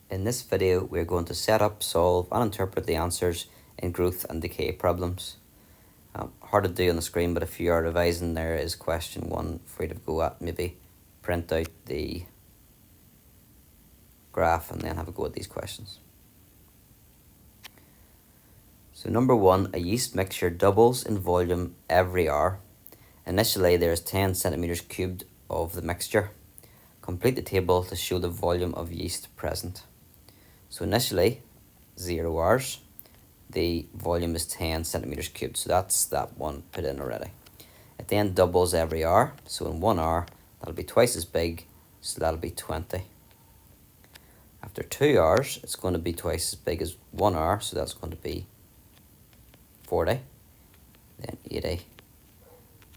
In this video, we're going to set up, solve and interpret the answers in growth and decay problems. Hard to do on the screen, but if you are revising, there is question 1 for you to go at. Maybe print out the graph and then have a go at these questions. So number 1, a yeast mixture doubles in volume every hour. Initially, there is 10 centimeters cubed of the mixture. Complete the table to show the volume of yeast present. So initially, 0 hours, the volume is 10 centimeters cubed. So that's that one put in already. It then doubles every hour. So in 1 hour, that'll be twice as big. So that'll be 20. After 2 hours, it's going to be twice as big as 1 hour. So that's going to be 40, then 80,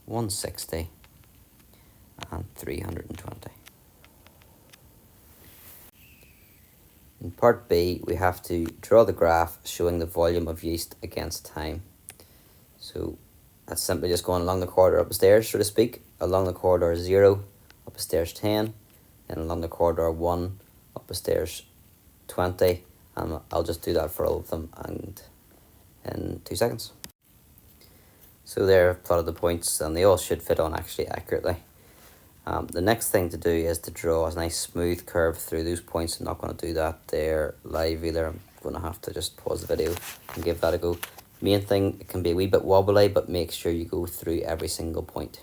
160, and 320. In part B, we have to draw the graph showing the volume of yeast against time. So that's simply just going along the corridor up the stairs, so to speak. Along the corridor 0, up the stairs 10, then along the corridor 1, up the stairs 20, and I'll just do that for all of them and in 2 seconds. So there I've plotted the points and they all should fit on actually accurately. The next thing to do is to draw a nice smooth curve through those points. I'm not going to do that there live either. I'm going to have to just pause the video and give that a go. Main thing, it can be a wee bit wobbly, but make sure you go through every single point.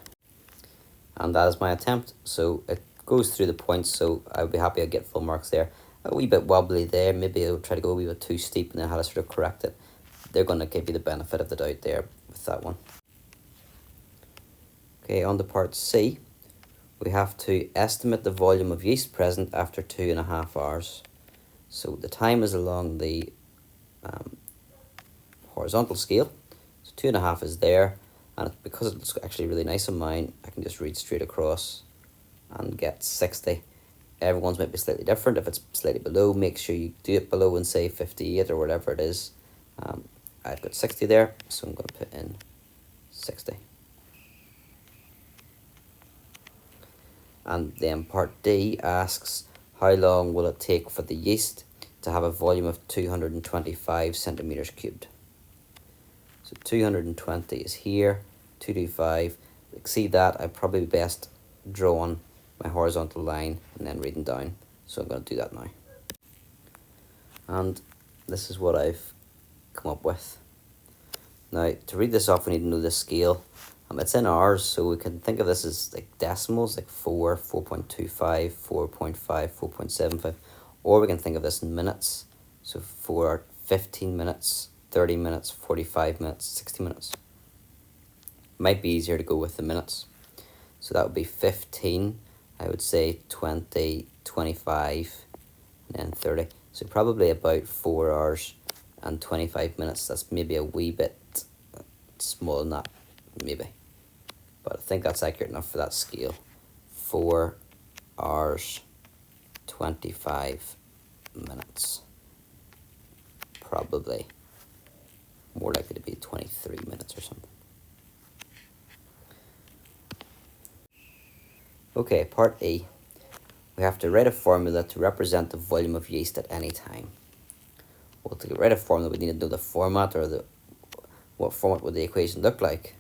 And that is my attempt. So it goes through the points, so I would be happy I'd get full marks there. A wee bit wobbly there, maybe I'll try to go a wee bit too steep and then how to sort of correct it. They're going to give you the benefit of the doubt there with that one. Okay, on to part C. We have to estimate the volume of yeast present after 2.5 hours. So the time is along the horizontal scale. So 2.5 is there, and because it's actually really nice on mine, I can just read straight across and get 60. Everyone's might be slightly different. If it's slightly below, make sure you do it below and say 58 or whatever it is. I've got 60 there, so I'm going to put in 60. And then part D asks, how long will it take for the yeast to have a volume of 225 centimeters cubed? So 220 is here, 225. To exceed that, I'd probably be best drawing my horizontal line and then reading down. So I'm going to do that now. And this is what I've come up with. Now, to read this off, we need to know the scale. It's in hours, so we can think of this as like decimals, like 4, 4.25, 4.5, 4.75. Or we can think of this in minutes. So for 15 minutes, 30 minutes, 45 minutes, 60 minutes. Might be easier to go with the minutes. So that would be 15, I would say 20, 25, and then 30. So probably about 4 hours and 25 minutes. That's maybe a wee bit smaller than that, maybe. But I think that's accurate enough for that scale. 4 hours, 25 minutes. Probably more likely to be 23 minutes or something. Okay, part E. We have to write a formula to represent the volume of yeast at any time. Well, to write a formula, we need to know the format, or what format would the equation look like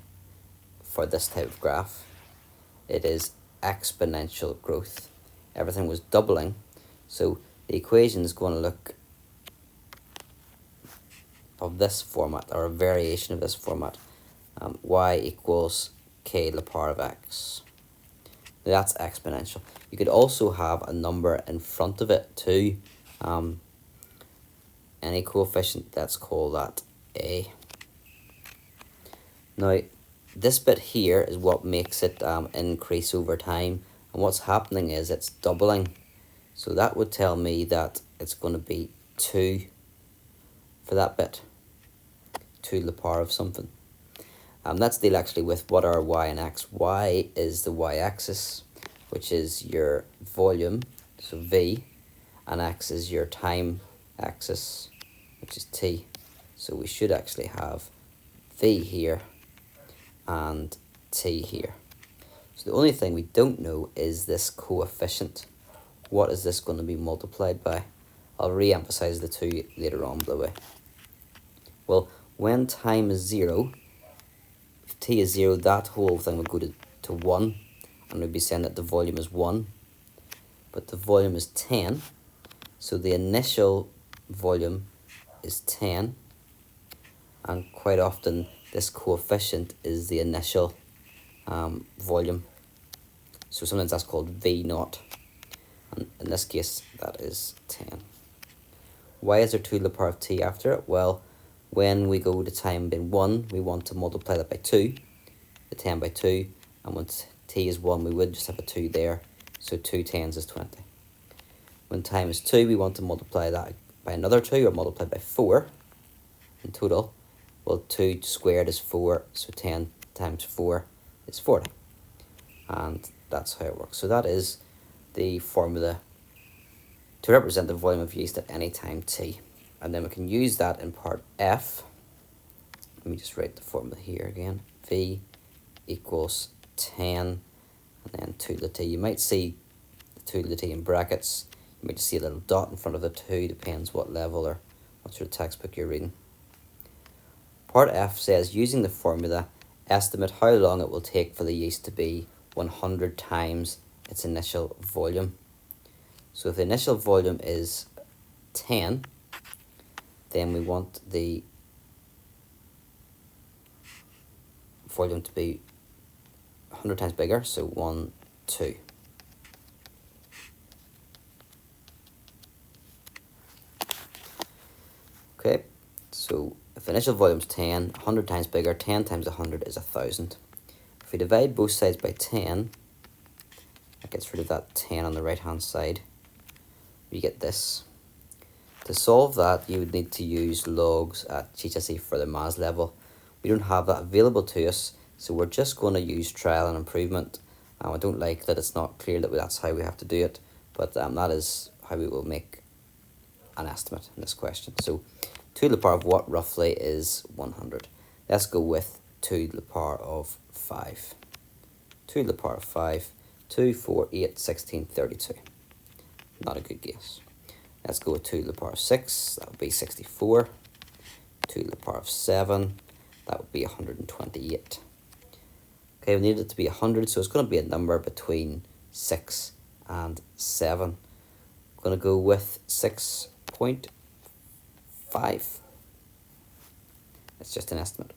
for this type of graph. It is exponential growth. Everything was doubling, so the equation is going to look of this format, or a variation of this format. Y equals k to the power of x. That's exponential. You could also have a number in front of it too. Any coefficient, let's call that a. Now, this bit here is what makes it increase over time. And what's happening is it's doubling. So that would tell me that it's going to be 2 for that bit. 2 to the power of something. Let's deal actually with what are y and x. Y is the y-axis, which is your volume, so v, and x is your time axis, which is t. So we should actually have v here and t here. So the only thing we don't know is this coefficient. What is this going to be multiplied by? I'll re-emphasize the 2 later on, by the way. Well, when time is 0, if t is 0, that whole thing will go to 1, and we'll be saying that the volume is 1, but the volume is 10, so the initial volume is 10, and quite often this coefficient is the initial volume. So sometimes that's called V naught, and in this case that is 10. Why is there 2 to the power of t after it? Well, when we go to time being 1, we want to multiply that by 2, the 10 by 2, and when t is 1, we would just have a 2 there, so 2 tens is 20. When time is 2, we want to multiply that by another 2, or multiply by 4 in total. Well, 2 squared is 4, so 10 times 4 is 40. And that's how it works. So that is the formula to represent the volume of yeast at any time t. And then we can use that in part F. Let me just write the formula here again. V equals 10 and then 2 to the t. You might see the 2 to the t in brackets. You might just see a little dot in front of the 2, depends what level or what sort of textbook you're reading. Part F says, using the formula, estimate how long it will take for the yeast to be 100 times its initial volume. So if the initial volume is 10, then we want the volume to be 100 times bigger, so 1, 2. Okay, so if the initial volume is 10, 100 times bigger, 10 times 100 is 1,000. If we divide both sides by 10, that gets rid of that 10 on the right hand side, we get this. To solve that, you would need to use logs at GCSE for the maths level. We don't have that available to us, so we're just going to use trial and improvement. I don't like that it's not clear that that's how we have to do it, but that is how we will make an estimate in this question. So 2 to the power of what roughly is 100? Let's go with 2 to the power of 5. 2 to the power of 5, 2, 4, 8, 16, 32. Not a good guess. Let's go with 2 to the power of 6, that would be 64. 2 to the power of 7, that would be 128. Okay, we need it to be 100, so it's going to be a number between 6 and 7. I'm going to go with 6.5. It's just an estimate.